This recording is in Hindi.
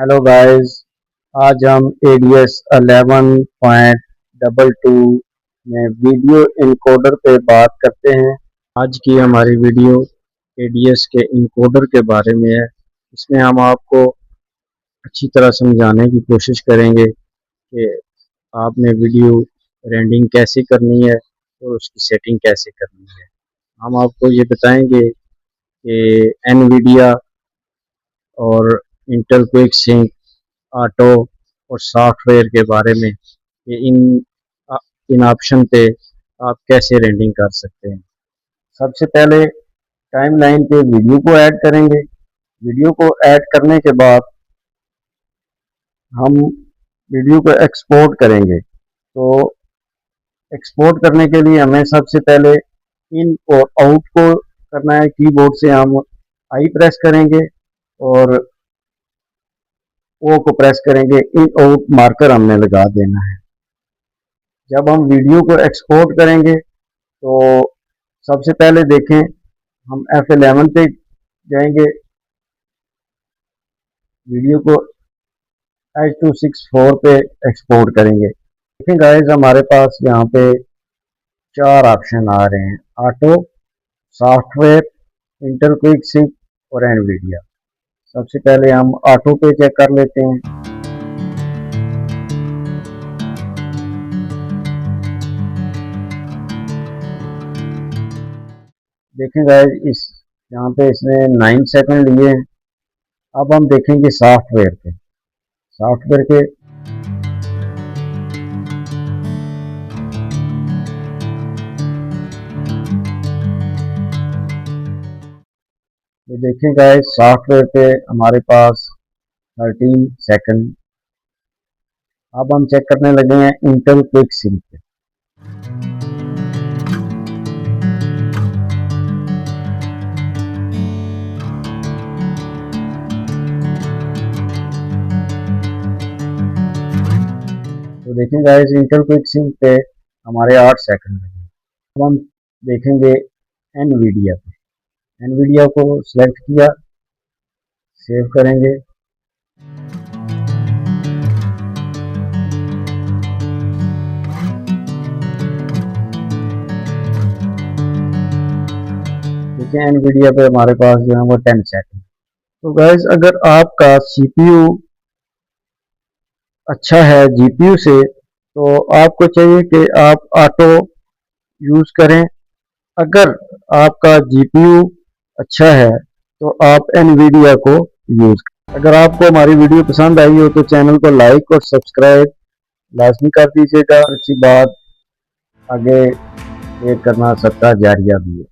Hello guys. आज हम ADS 11.22 में वीडियो इनकोडर पे बात करते हैं। आज की हमारी वीडियो ADS के इनकोडर के बारे में है। इसमें हम आपको अच्छी तरह समझाने की कोशिश करेंगे कि आपने वीडियो रेंडरिंग कैसे करनी है और उसकी सेटिंग कैसे करनी है। हम आपको ये बताएंगे कि NVIDIA और इंटेल क्विक सिंक ऑटो और सॉफ्टवेयर के बारे में कि इन ऑप्शन पे आप कैसे रेंडरिंग कर सकते हैं। सबसे पहले टाइमलाइन पे वीडियो को ऐड करेंगे। वीडियो को ऐड करने के बाद हम वीडियो को एक्सपोर्ट करेंगे। तो एक्सपोर्ट करने के लिए हमें सबसे पहले इन और आउट को करना है। कीबोर्ड से हम आई प्रेस करेंगे और ओ को प्रेस करेंगे। इन आउट मार्कर हमने लगा देना है। जब हम वीडियो को एक्सपोर्ट करेंगे तो सबसे पहले देखें, हम F11 पे जाएंगे। वीडियो को H.264 पे एक्सपोर्ट करेंगे। देखें गाइस, हमारे पास यहाँ पे 4 ऑप्शन आ रहे हैं: auto, software, Intel quick sync और एनवीडिया। सबसे पहले हम ऑटो पे चेक कर लेते हैं। देखें गाइस, इस यहाँ पे इसने 9 सेकंड लिए हैं। अब हम देखेंगे सॉफ्टवेयर पे। सॉफ्टवेयर के ये देखें गाइस, सॉफ्टवेयर पे हमारे पास 13 सेकंड। अब हम चेक करने लगे हैं इंटेल क्विक सिंक पे। तो देखें गाइस, इंटेल क्विक सिंक पे हमारे 8 सेकंड लगे। अब हम देखेंगे एनवीडिया पे। एनवीडिया को सिलेक्ट किया, सेव करेंगे। देखिए एनवीडिया पे हमारे पास जो है वो 10 सेकंड। तो गाइस, अगर आपका CPU अच्छा है GPU से, तो आपको चाहिए कि आप ऑटो यूज करें। अगर आपका GPU अच्छा है तो आप एनवीडिया को यूज करें। अगर आपको हमारी वीडियो पसंद आई हो तो चैनल को लाइक और सब्सक्राइब लाजमी कर दीजिएगा। अच्छी बात, आगे शेयर करना सबका जारिया भी है।